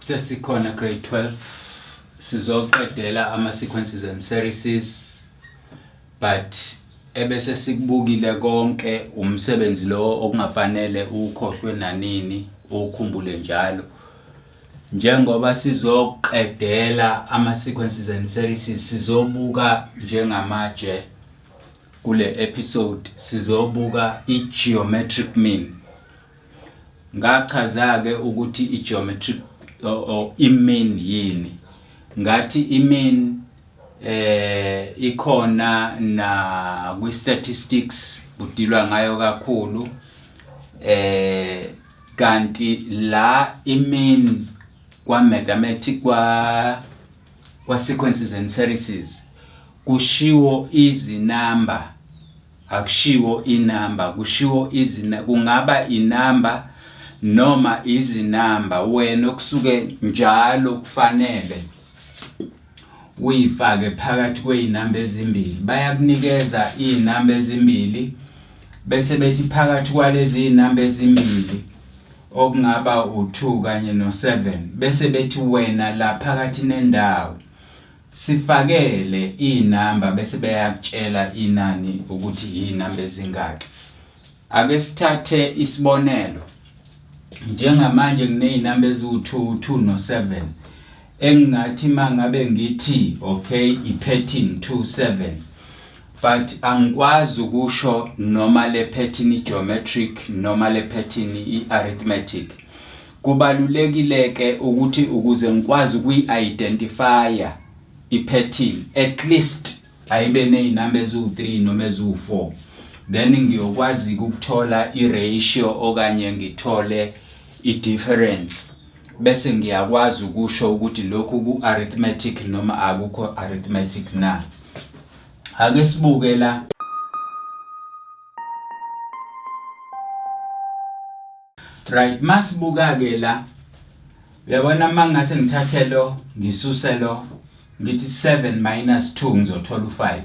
sesikhona grade 12 sizoqedela ama sequences and series, but ebese sikubukile konke umsebenzi lo okungafanele ukhohlwe nanini ukukhumbule njalo. Njengoba sizoqedela ama sequences and series, sizobuka njengamaje kule episode, sizobuka i-geometric mean. Ngachaza ke ukuthi i-geometric or i-mean yini. Ngathi i-mean ikhona na kwi-statistics kudilwa ngayo kakhulu, kanti la i-mean kwa mathematics kwa sequences and series kushiwo izinamba, akushiwo inamba, kushiwo kungaba inamba noma izinamba. Wena okusuke njalo kufanele uyifake phakathi kweinamba ezimbili. Bayakunikeza inamba ezimbili bese bethi phakathi kwalezi inamba ezimbili okungaba u2 kanye no7, bese bethi wena la phakathi nendawo sifakele inamba, bese bayakutshela inani ukuthi yinamba ezingaki. Ake sithathe isibonelo. Njengamanje kuneyinamba eziwu2, 2 no7. Engathi mangabe ngithi okay i-pattern 27, but angikwazi ukusho noma le pattern i-geometric noma le pattern i-arithmetic. Kubalulekile ke ukuthi ukuze ngikwazi ukuyi-identifya i-pattern, at least ayibe neyinamba eziwu3 noma eziwu4, then ngiyokwazi ukuthola i-ratio okanye ngithole i-difference, bese ngiyakwazi ukusho ukuthi lokhu ku-arithmetic noma akukho arithmetic na. Ake sibuke la. Right, masibuka ke la. Uyabona mangase ngithathe lo ngisuse lo ngithi 7 minus 2 ngizothola u5.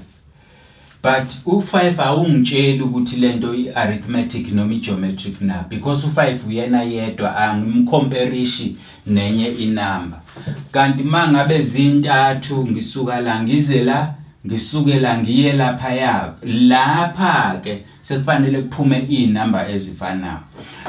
But u5 awungitshela ukuthi lento i-arithmetic noma i-geometric na, because u5 uyena yedwa angimcomparishi nenye inamba. Kanti mangabe zintathu ngisuka la ngize la ngisuke la ngiye lapha yakho, lapha ke sekufanele kuphume inamba ezifanayo.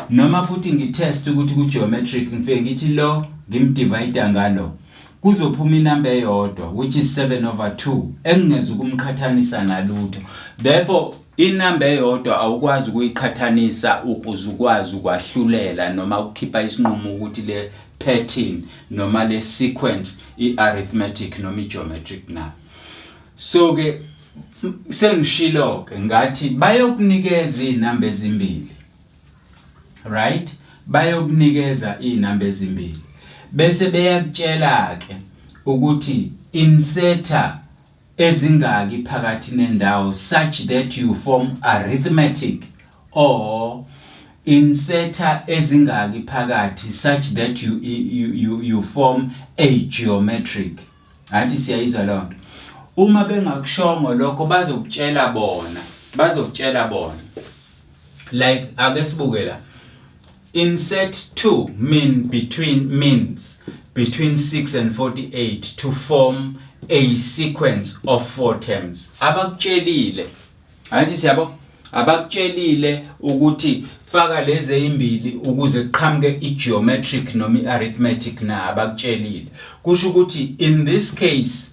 Noma futhi ngitest ukuthi ku-geometric ngifike ngithi lo ngimdivide ngalo kuzophuma inamba eyodwa, which is 7/2, engingeza ukumqhathanisa nalutho. Therefore inamba eyodwa awukwazi ukuyiqhathanisa ukuze ukwazi ukwahlulela noma ukukhipha isinqumo ukuthi le pattern noma le sequence i-arithmetic noma i-geometric na. So ke sengishilo ke ngathi bayokunikeza inamba ezimbili, right? Bayokunikeza inamba ezimbili bese beyakutshela ke ukuthi inserta ezingaki phakathi nendawo such that you form arithmetic, or inserta ezingaki phakathi such that you form a geometric. Athi siyayizwa lonto. Uma bengakushongo lokho bazokutshela bona like ake sibuke la. Insert 2 means between 6 and 48 to form a sequence of 4 terms. Abakutshelile, athi siyabo, abakutshelile ukuthi faka lezi ezimbili ukuze kuqhamuke i-geometric noma i-arithmetic na, abakutshelile. Kusho ukuthi in this case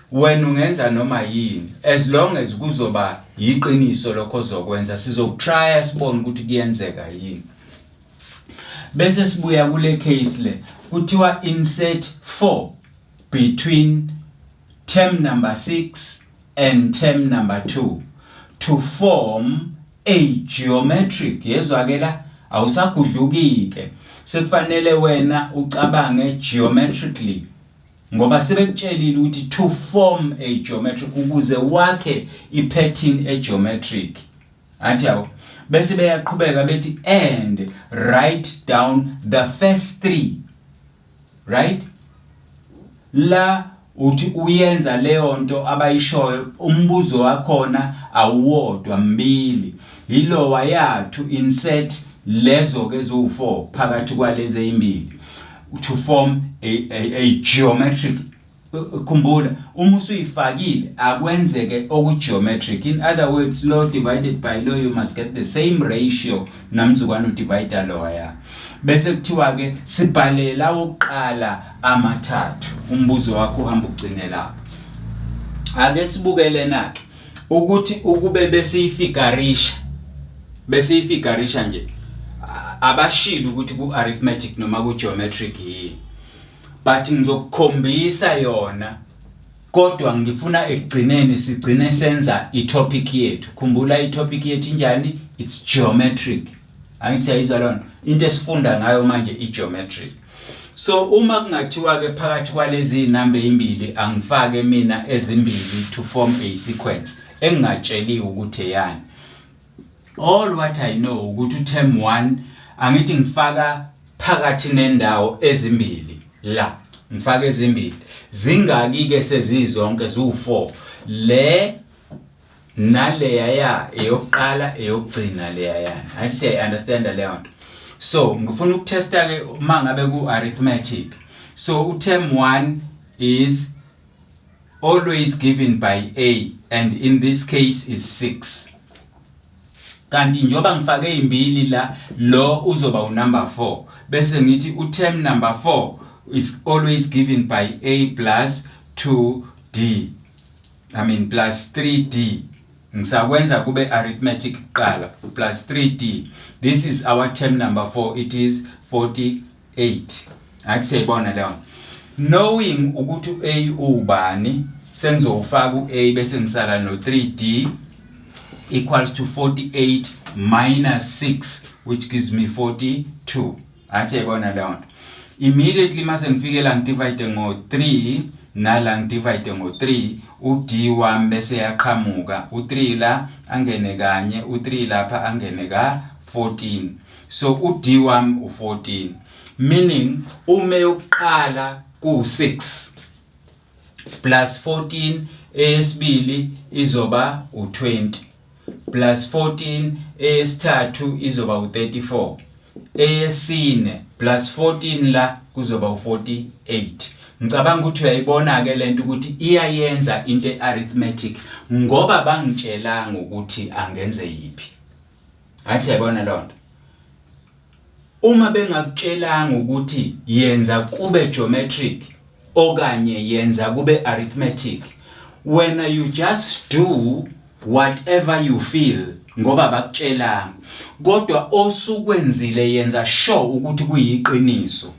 when ungenza noma yini, as long as kuzoba yiqiniso lokho ozokwenza, sizokutry sibone ukuthi kuyenzeka yini. Bese sibuya kule case le kuthiwa insert 4 between term number 6 and term number 2 to form a geometric. Yezwa-ke la awusagudlukike, sekufanele wena ucabange geometrically ngoba sebekutshelile ukuthi to form a geometric ukuze wakhe i-pattern e-geometric. Athi yabo bese beyaqhubeka bethi and write down the first 3, right? La uthi uyenza leyo nto abayishoyo, umbuzo wakhona awuwodwa mbili, yilo wayathu insert lezo ke eziwu4 phakathi kwalezi ezimbili to form a geometric. Khumbula uma usuyifakile akwenzeke okugeometric. In other words, law divided by law, you must get the same ratio namzukwana udivide law ya. Bese kuthiwa ke sibhalela oqala amathathu. Umbuzo wakho uhamba ugcine lapho. Ake sibukele nake ukuthi ukube besiyifigarisha nje abashilo ukuthi ku arithmetic noma ku geometric yini, but ngizokukhombisa yona kodwa ngifuna ekugcineni sigcine senza itopic yethu. Khumbula itopic yethu injani? It's geometric. Angithi ayizwa lona into esifunda ngayo manje i-geometric. So uma kungathiwa ke phakathi kwalezi inamba ezimbili angifake mina ezimbili to form a sequence engingatsheli ukuthi yani, all what I know ukuthi term 1 angithi ngifaka phakathi nendawo ezimbili la, ngifaka ezimbili zingaki ke sezizonke ziwu4, le naleya ya eyokuqala eyokugcina leya yani. Athi siya understand leyo nto. So ngifuna ukutesta ke mangabe ku arithmetic. So term 1 is always given by a, and in this case is 6. Kanti njoba ngifake ezimbili la, lo uzoba unumber 4. Bese ngithi term number 4 is always given by a plus 2d. I mean plus 3d. Ngisakwenza kube arithmetic kuqala plus 3d. This is our term number 4. It is 48. Athi siyibona leyo. Knowing ukuthi a ubani, sengizofaka a bese ngisala no 3d equals to 48 minus 6, which gives me 42. Athi siyibona leyo. Immediately mase ngifikela ngidivide ngo3 nala ngidivide ngo3, ud wami bese yaqhamuka, u3 la angene kanye, u3 lapha angene ka 14. So ud wami u14, meaning uma yokuqala ku6 plus 14 eyesibili izoba u20 plus 14 eyesithathu izoba u34, eyesine plus 14 la kuzoba u48. Ngicabanga ukuthi uyayibona ke lento ukuthi iyayenza into arithmetic ngoba bangitshelanga ukuthi angenze yipi. Athi uyayibona lonto. Uma bengakutshelanga ukuthi yenza kube geometric okanye yenza kube arithmetic, when you just do whatever you feel ngoba bakutshelanga, kodwa osukwenzile yenza sure ukuthi kuyiqiniso.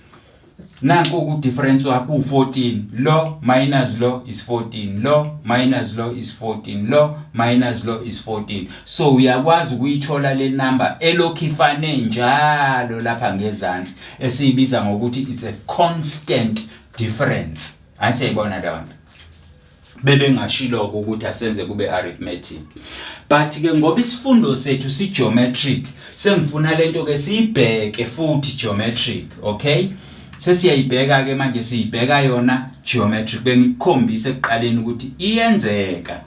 Nanku ku difference wakho u14, lo minus lo is 14, lo minus lo is 14, lo minus lo is 14. So uyakwazi ukuyithola le number elokhu ifane njalo lapha ngezansi esiyibiza ngokuthi it's a constant difference. Asiyibona lona. Bebengashiloko ukuthi asenze kube arithmetic. But ke ngoba isifundo sethu si geometric, sengifuna lento ke siyibheke futhi geometric, okay? Sesiyayibheka ke manje siyibheka yona geometric. Bengikhombise ekuqaleni ukuthi iyenzeka.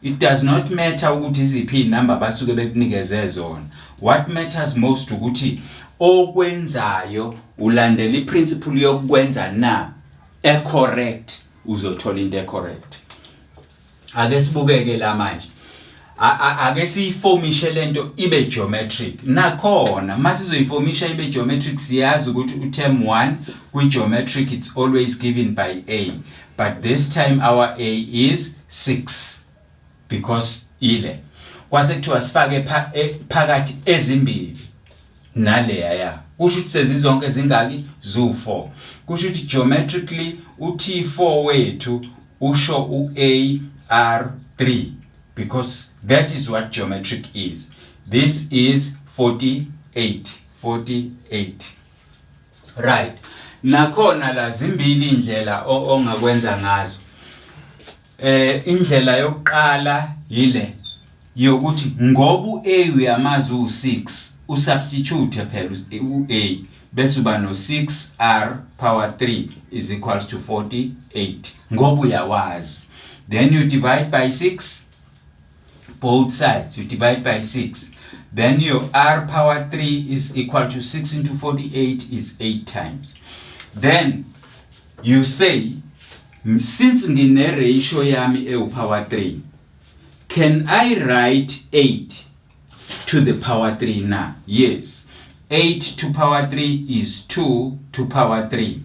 It does not matter ukuthi iziphi inamba basuke bekunikeze zona. What matters most ukuthi okwenzayo ulandela iprinciple yokwenza na correct, uzothola into correct. Ake sibukeke la manje. Ake siyiformishe lento ibe geometric. Nakhona masizoyiformisha ibe geometric siyazi ukuthi uterm 1 kwi geometric it's always given by a, but this time our a is 6 because ile kwase kuthiwa sifake phakathi ezimbili naleya ya. Kusho ukuthi sezizonke zingaki zu4. Kusho ukuthi geometrically uT4 wethu usho uAR3 because that is what geometric is. This is 48. Right. Nakhona la zimbili indlela ongakwenza ngazo. Indlela yokuqala yile yokuthi ngoba a uyamazi u6 usubstitute phela u-a bese uba no 6r power 3 is equals to 48 ngoba uyawazi. Then you divide by 6 both sides, you divide by 6. then your r power 3 is equal to 6 into 48 is 8 times. Then you say, since ngine ratio yami power 3, can I write 8 to the power 3 now? Yes. 8 to power 3 is 2 to power 3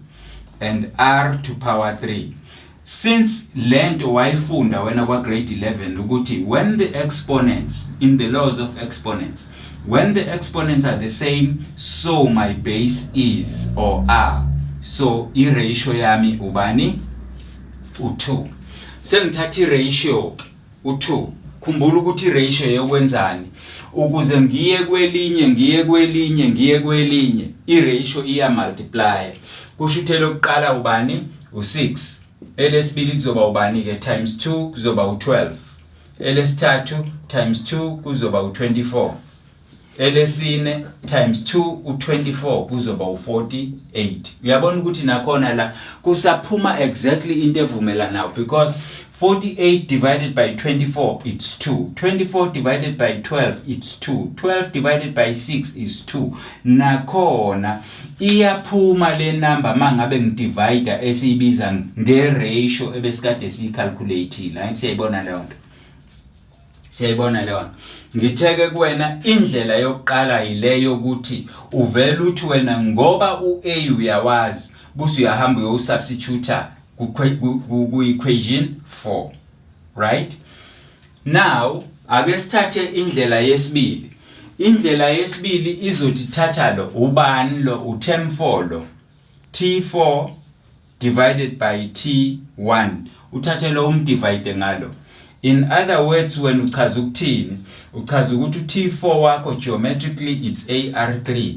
and r to power 3. Since lento wayifunda wena kwa grade 11 ukuthi when the exponents in the laws of exponents, when the exponents are the same, so my base is or are. So i-ratio yami ubani? U2. Sengithatha i-ratio u2. Khumbula ukuthi i-ratio yokwenzani? Ukuze ngiye kwelinye, i-ratio iya multiply. Kusho ukuthi lokuqala ubani? U6. Elesibili kuzoba ubani ke times 2 kuzoba u12. Elesithathu times 2 kuzoba u24. Elesine times 2 u24 kuzoba u48. Uyabona ukuthi nakhona la kusaphuma exactly into evumelanayo because 48 divided by 24 it's 2. 24 divided by 12 it's 2. 12 divided by 6 is 2. Nakhona iyaphuma le number mangabe ngidivide esiyibiza ngeratio ebesikade siyicalculate la. Siyayibona leyo nto. Siyayibona leyo. Ngitheke kuwena indlela yokuqala ileyo ukuthi uvela uthi wena ngoba u-a uyawazi busu uyahamba uyosubstitute ku equation 4, right? Now ake sithathe indlela yesibili. Indlela yesibili izothi thatha lo ubani lo u-term4 lo t4 divided by t1 uthathe lo umdivide ngalo. In other words, when uchaza ukuthini, uchaza ukuthi t4 wakho geometrically it's ar3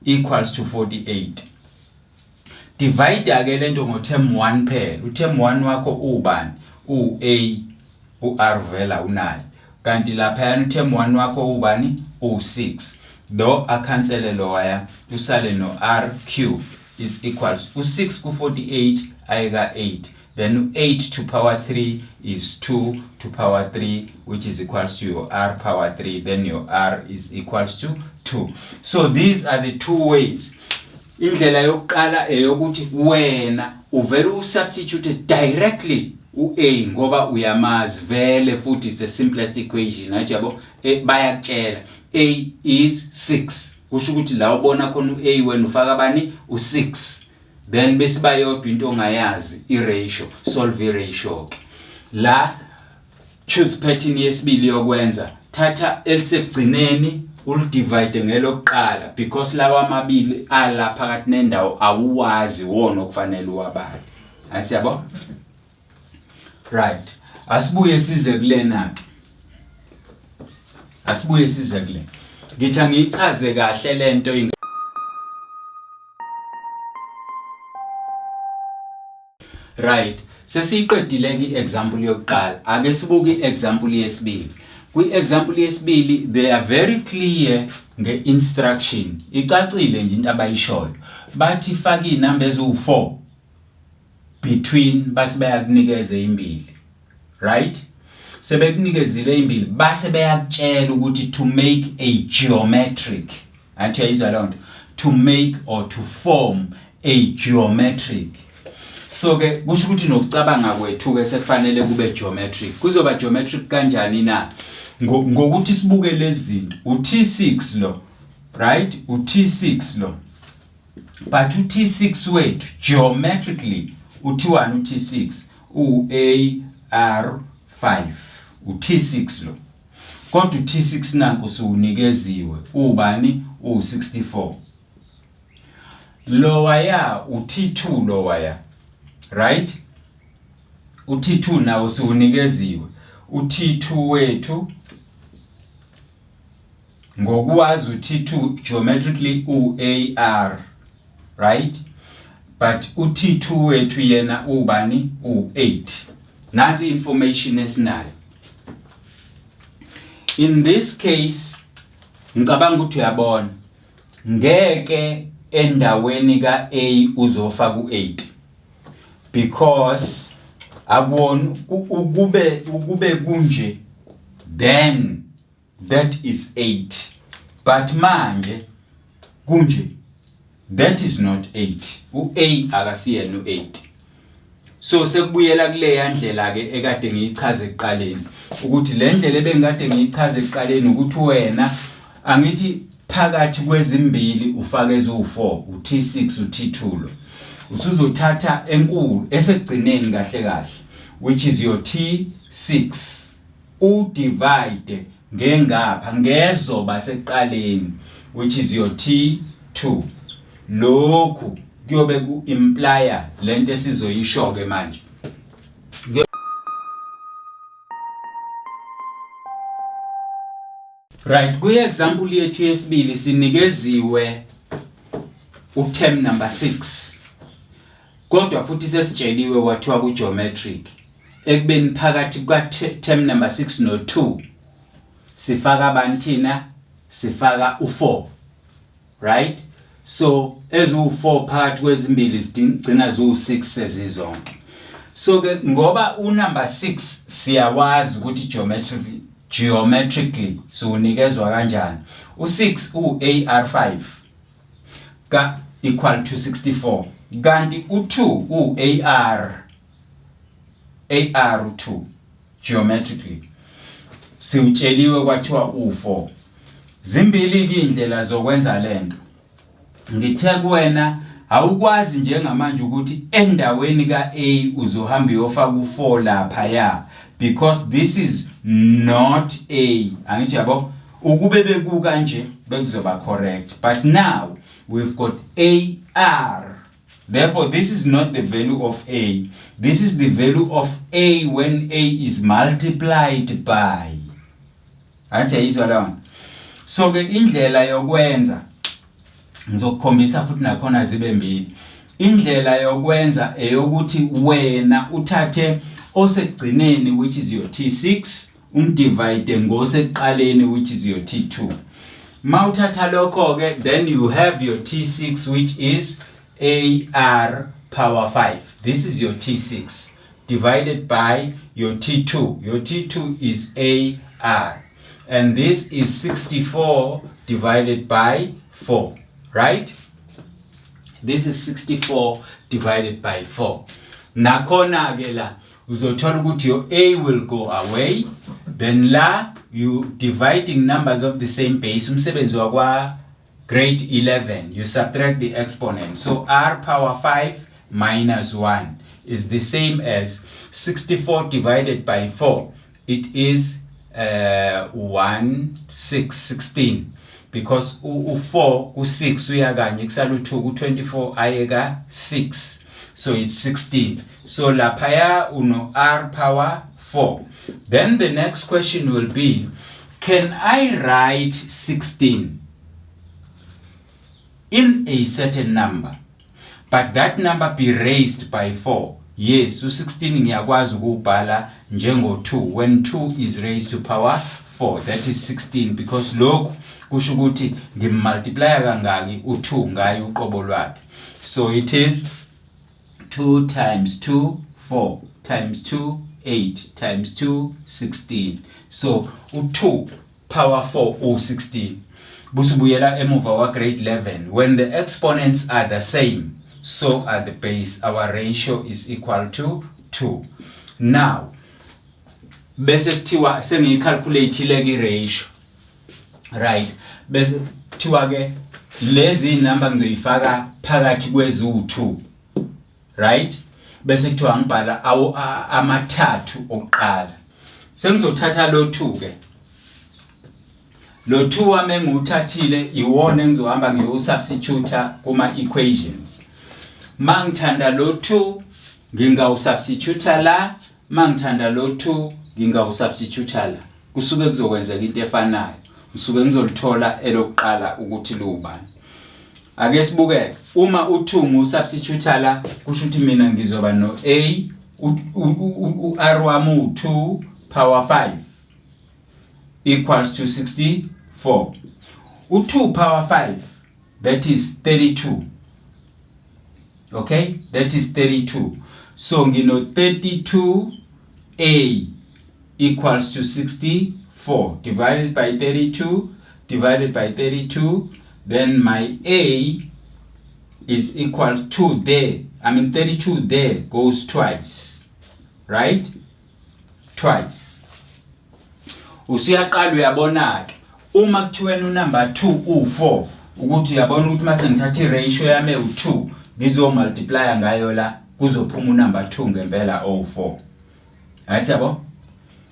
equals to 48. Divide ake lento ngoterm 1 phela. Uterm 1 wakho ubani? U-a, u-r vela unayo. Kanti lapha yana uterm 1 wakho ubani? U6. Though akhansele lo waya, usale no r cube is equals u6 ku 48 ayika 8. Then 8 to power 3 is 2 to power 3, which is equals to your r power 3. Then your r is equals to 2. So these are the two ways. Indlela yokuqala eyokuthi wena uvela usubstitute directly u-a ngoba uyamazi vele futhi it's the simplest equation. Athi yabo bayakutshela a is 6. Kusho ukuthi la ubona khona u-a wena ufaka bani? U6. Then bese bayodwa into ongayazi i-ratio, solve i-ratio ke. La choose pattern yesibili yokwenza. Thatha elisekugcineni ulidivide ngelokuqala because lawa amabili ala phakathi nendawo awuwazi wona okufanele uwabale. Asiyabo? Right. Asibuye size kulena ke. Asibuye size kule. Ngithi ngichaze kahle lento right. Sesiqedile ke example yokuqala. Ake sibuke example yesibili. Kwi-example yesibili they are very clear nge-instruction. Icacile nje into abayishoyo. Bathi faka inamba ezu4 between base bayakunikeza imbili. Right? Sebekunikezile imbili base bayakutshela ukuthi to make a geometric. Athi ayizwa lonto. To make or to form a geometric. So ke kusho ukuthi nokucabanga kwethu ke sekufanele kube geometric. Kuzoba geometric kanjani na? Ngokuthi sibuke lezi zinto. U-T6 lo, right? U-T6 lo. But u-T6 wethu geometrically u-T1 u-T6 u-AR5 u-T6 lo. Kodwa u-T6 nanku suunikeziwe ubani? U-64. Lo waya u-T2 lo waya. Right? U-T2 nawo siunikeziwe. U-T2 wethu ngokwazi u-T2 geometrically u-AR, right? But u-T2 wethu yena ubani? U-8. Nansi information esinayo. In this case ngicabanga ukuthi uyabona ngeke endaweni ka-A uzofaka u-8 because akubona ukube kunje then that is 8 but manje kunje, that is not 8. U-A akasiyena u-8. So sekubuyela kuleya ndlela ke ekade ngiyichaze ekuqaleni ukuthi le ndlela ebengikade ngiyichaze ekuqaleni ukuthi wena angithi phakathi kwezimbili ufake ezu4 u-T6 u-T2 lo usuzothatha enkulu esegcineni kahle kahle which is your T6 udivide ngengapha ngezoba seqaleni which is your T2 lokhu kuyobe ku-implya lento esizoyisho ke manje. Right, kuyi-example yethu yesibili sinikeziwe u-term number 6 kodwa futhi sesitsheliwe kwathiwa ku-geometric ekubeni phakathi kwa-term number 6 no-2 sifaka abantu thina sifaka u4, right? So ezu4 phakathi kwezimbili zigcina zu6 sezizonke. So ke ngoba unumber 6 siyawazi ukuthi geometrically so unikezwa kanjani. U6 u-AR5 ka equal to 64 kanti u2 u-AR2 geometrically siutsheliwe kwathiwa u4. Zimbili ke indlela zokwenza lento. Ngithe kuwena awukwazi njengamanje ukuthi endaweni ka-A uzohamba uyofaka u4 lapha ya because this is not A. Angithi yabo ukube beku kanje bekuzoba correct, but now we've got AR. Therefore this is not the value of A. This is the value of A when A is multiplied by. Angithi yizwa lawo. So ke indlela yokwenza ngizokukhombisa futhi nakhona zibe mbili. Indlela yokwenza eyokuthi wena uthathe osegcineni which is your T6 umdivide ngoseqaleni which is your T2. Mawuthatha lokho ke then you have your T6 which is AR power 5. This is your T6 divided by your T2. Your T2 is AR and this is 64 divided by 4. Right? This is 64 divided by 4. Nakhona ke la uzothola ukuthi your A will go away. Then la you dividing numbers of the same base. Umsebenzi wakwa grade 11. You subtract the exponent. So R power 5 minus 1 is the same as 64 divided by 4. It is 16. Because u4 ku6 uyakanye kusala u2 ku24 ayeka 6, so it's 16. So lapha uno R power 4. Then the next question will be, can I write 16 in a certain number but that number be raised by 4? Yes, u16 ngiyakwazi ukubhala njengo 2 when 2 is raised to power 4, that is 16 because lokhu kusho ukuthi ngimultiply kangaki u2 ngaye uqobo lwakhe. So it is 2 times 2 4 times 2 8 times 2 16. So u2 power 4 u16. Busubuyela emuva wa grade 11 when the exponents are the same so are the base. Our ratio is equal to 2. Now bese kuthiwa sengiyicalculate le ratio, right? Bese kuthiwa ke lezi number ngizoyifaka phakathi kwezu2, right? Bese kuthiwa ngibhala amathathu okuqala. Sengizothatha lo 2 ke. Lo 2 wami enguthathile iwona engizohamba ngiyosubstitute kuma equations. Mangithanda lo 2 ngingawusubstitute la, mangithanda lo 2 ngingawusubstitute la. Kusuke kuzokwenzeka into efanayo. Ngisuke ngizolithola elokuqala ukuthi lubani. Ake sibuke uma u2 ngusubstitute la kusho ukuthi mina ngizoba no A u-R wami u2 power 5 equals to 64. U2 power 5 that is 32. Okay, that is 32. So ngino 32A equals to 64 divided by 32 divided by 32, then my A is equal to there. 32 there goes twice, right? Twice. Usiyaqala uyabona ke uma kuthiwa number 2 u4 ukuthi uyabona ukuthi mase ngithatha ratio yami u2 ngizo multiply ngayo la kuzophuma number 2 ngempela o4. Right yabo?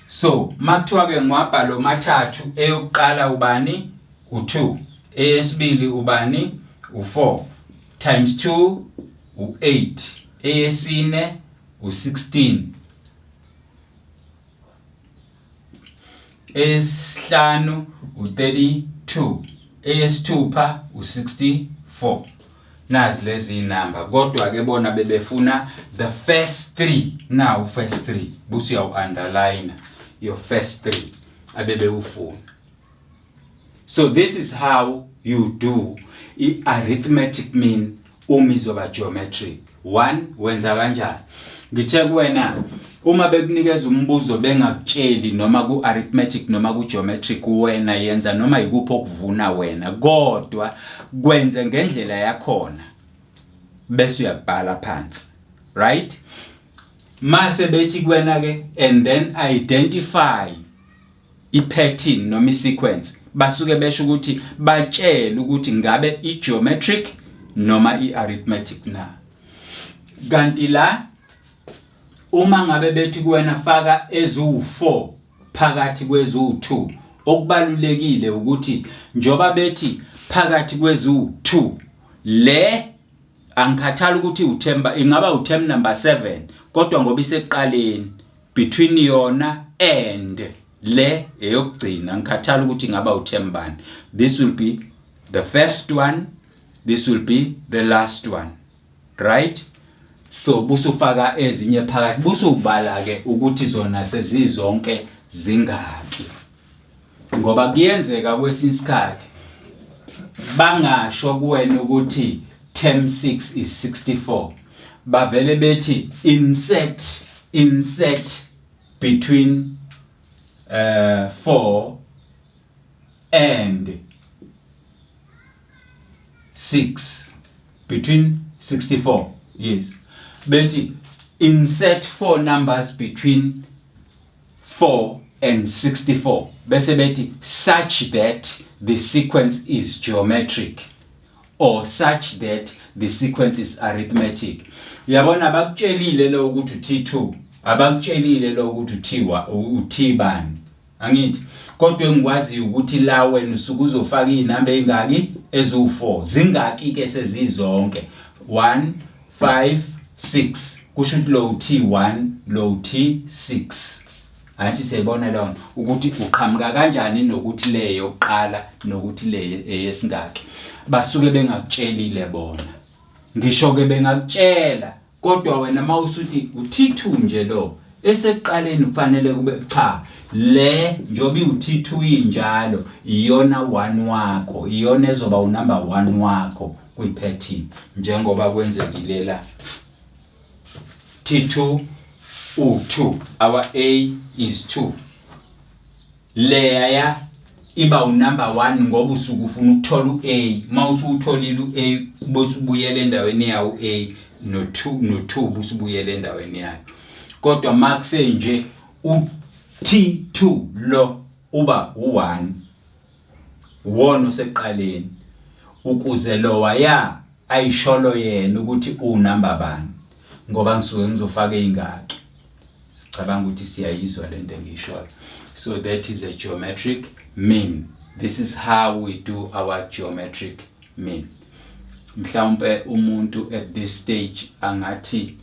So makuthiwa ke ngiwabhala mathathu eyokuqala ubani u2, eyesibili ubani u4 times 2 u8, eyesine u16, eyesihlanu u32, eyesithupha u64. Nazi lezi number kodwa ke bona bebefuna the first 3. Now first 3 busu ya underline your first 3 abebe ufuna. So this is how you do arithmetic mean umizoba geometric. 1 wenza kanjani? Ngithe kuwena uma bekunikeza umbuzo bengakutsheli noma ku arithmetic noma ku geometric wena yenza noma yikuphi okuvuna wena kodwa kwenze ngendlela yakhona bese uyabhala phansi, right? Mase bethi kuwena ke and then identify i-pattern noma i-sequence basuke besho ukuthi batshela ukuthi ngabe i-geometric noma i-arithmetic na. Kanti la uma ngabe bethi kuwena faka ezu4 phakathi kwezu2 okubalulekile ukuthi njoba bethi phakathi kwezu2 le angikhathala ukuthi uthemba ingaba uterm number 7 kodwa ngoba iseqaleni between yona and le eyokugcina ngikhathala ukuthi ingaba uterm bani. This will be the first one, this will be the last one, right? So busufaka ezinye phakathi busubala ke ukuthi zona sezizonke zingaki ngoba kuyenzeka kwesisikhathi bangasho kuwena ukuthi term 6 is 64 bavele bethi insert between 4 and 6 between 64, yes. Bethi insert 4 numbers between 4 and 64. Bese bethi such that the sequence is geometric or such that the sequence is arithmetic. Uyabona abakutshelile lo ukuthi T2, abakutshelile lo ukuthi uT bani. Angithi kodwa engikwazi ukuthi la wena usuku uzofaka inamba engaki ezu4. Zingaki ke sezizonke 1 5 6 kusho ukuthi lo T1 lo T6. Athi siyibona lona ukuthi uqhamuka kanjani nokuthi le yokuqala nokuthi le eyesingaki. Basuke bengakutshelile bona. Ngisho ke bengakutshela kodwa wena mawusuthi uT2 nje lo eseqaleni kufanele kube cha le njoba uT2 injalo iyona 1 wakho iyona ezoba unumber 1 wakho kwipattern njengoba kwenzekile la T2 u2 our A is 2 leya iba unumber 1 ngoba usuku ufuna ukuthola uA mawusutholile uA bosubuyela endaweni yawo A no2 busubuyela endaweni yayo kodwa makuse nje uT2 lo uba u1 wona oseqaleni ukuze lo waya ayisholo yena ukuthi unumber bani ngoba ngisuke ngizofaka ingaki cabanga ukuthi siyayizwa lento engishoyo. So that is a geometric mean. This is how we do our geometric mean. Mhlawumbe umuntu at this stage angathi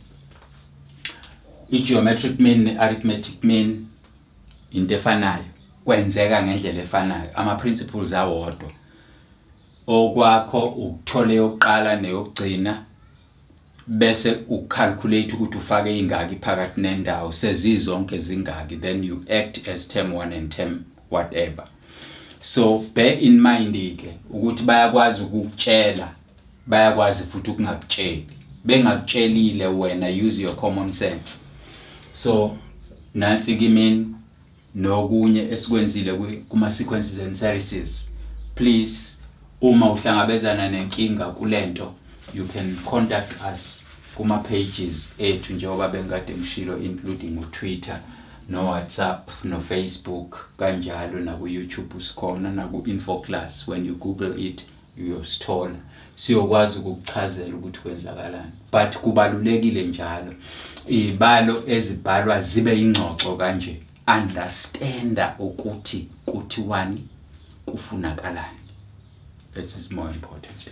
i-geometric mean ne-arithmetic mean into efanayo kwenzeka ngendlela efanayo ama principles awodwa okwakho ukuthola yokuqala neyokugcina bese ucalculate ukuthi ufake ingaki phakathi nendawo sezizonke zingaki then you act as term 1 and term whatever. So bear in mind ke ukuthi bayakwazi ukukutshela bayakwazi futhi ukungakutsheli bengakutshelile wena use your common sense. So nansi kimi nokunye esikwenzile kuma sequences and series please uma uhlangabezana nenkinga kulento you can contact us kuma pages ethu njengoba bengade ngishilo including uTwitter no WhatsApp no Facebook kanjalo na ku YouTube usikhona na ku InfoClass. When you google it uyosithola siyokwazi ukukuchazela ukuthi kwenzakalani. But kubalulekile njalo ibalo ezibhalwa zibe ingxoxo kanje, understanda ukuthi kuthiwani kufunakalani. That is more important.